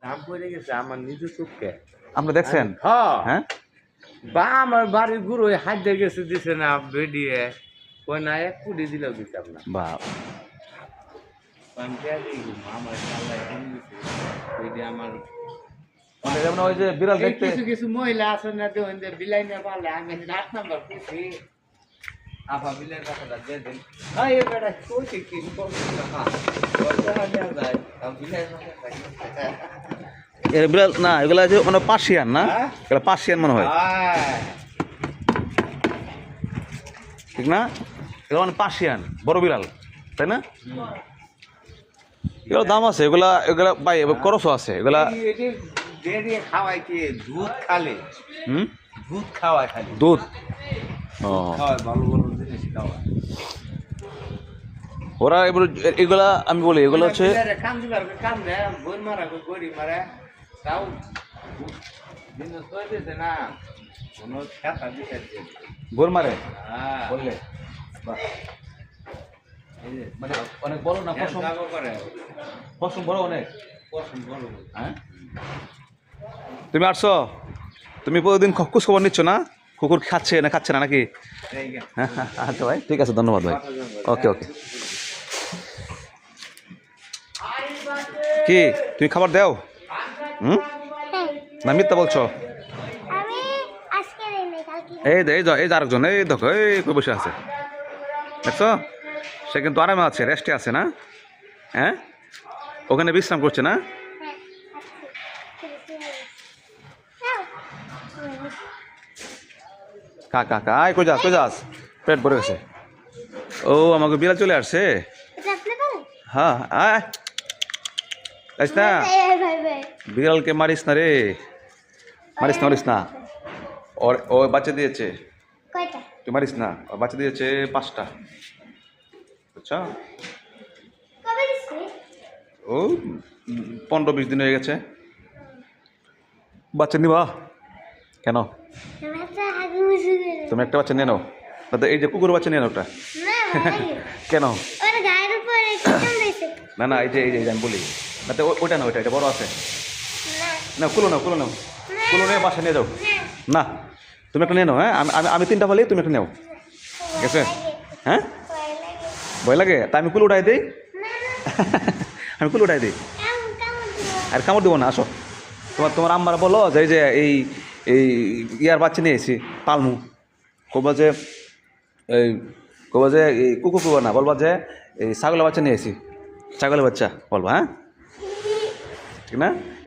নাম পড়ে গেছে আমার নিজের চোখে। আপনি দেখছেন? হ্যাঁ বা আমার বাড়ির গুরু হাত দিয়ে গেছে দিছে না বেডিয়ে কই না 1 কোটি দিলেও দিতাম না। বা আমি পেয়ে দিই আমার আল্লাহ বেডি আমার মানে যেমন ওই যে বিড়াল দেখতে কিছু কিছু মহিলা আছে না দেখুন যে বিলাই না পারলে আমি 8 নাম্বার খুশি আপা বিলের কথাটা দিয়ে দিন এই বেটা কইছে কি করব না বলতে হবে যাই আমি বিলের কথা এর বিড়াল না এগুলা যে মানে পার্সিয়ান না, এগুলা পার্সিয়ান মনে হয়, ঠিক না? এগুলো মানে পার্সিয়ান বড় বিড়াল, তাই না? এগুলো দাম আছে, এগুলা এগুলা ভাই খরচও আছে এগুলা। দিয়ে খাওয়াই কি দুধ খালে দুধ খাওয়ায় খালি দুধ খাওয়ায় ভালো ভালো জিনিস খাওয়ায় ওরা এবার এগুলা আমি বলি এগুলো হচ্ছে কান্দে বই মারা গড়ি মারে তাও দিন দিতে না কোনো খেতা দিতে গোর মারে হ্যাঁ বললে মানে অনেক বড় না পশম করে পশম বড় অনেক পছন্দ বড় হ্যাঁ। তুমি আসছো, তুমি প্রতিদিন খোঁজ খবর নিচ্ছ না কুকুর খাচ্ছে না খাচ্ছে না নাকি? আচ্ছা ভাই ঠিক আছে, ধন্যবাদ ভাই। ওকে ওকে। কি তুমি খাবার দাও? না মিথ্যা বলছো? এই এই এই আরেকজন এই দেখো এই বসে আছে দেখছো, সে কিন্তু আরামে আছে, রেস্টে আছে না? হ্যাঁ ওখানে বিশ্রাম করছে না? কাকা কাই কই যাস কই যাস, পেট ভরে গেছে। ও আমাকে বিড়াল চলে আসছে। হ্যাঁ আয় যাইস না, বিড়ালকে মারিস না রে, মারিস না মারিস না। ওর ও বাচ্চা দিয়েছে, তুই মারিস না, ওর বাচ্চা দিয়েছে 5টা, বুঝছো? ও 15-20 দিন হয়ে গেছে। বাচ্চা নিবা কেন? তুমি একটা বাচ্চা নিয়ে নাও, এই যে কুকুর বাচ্চা নিয়ে নাও ওটা। কেন? না না এই যে আমি বলি না তো ওইটা না, ওইটা এটা বড় আছে না, কুলো নাও কুলো নাও, কুলো নিয়ে বাসা নিয়ে যাও। না তুমি একটা নিয়ে নাও, হ্যাঁ আমি 3টা বলি, তুমি একটা নেও, ঠিক আছে? হ্যাঁ ভয় লাগে তা আমি কুলো উঠাই দিই, আমি কুলো উঠাই দিই। আর কামড় দেবো না, আসো। তোমার আম্মারা বলো যে এই ইয়ার বাচ্চা নিয়েছি পালমু, কবা যে এই কবা যে এই কুকুর কুকুর না, বলবা যে এই ছাগলের বাচ্চা নিয়েছি, ছাগলের বাচ্চা বলবা, হ্যাঁ ঠিক না?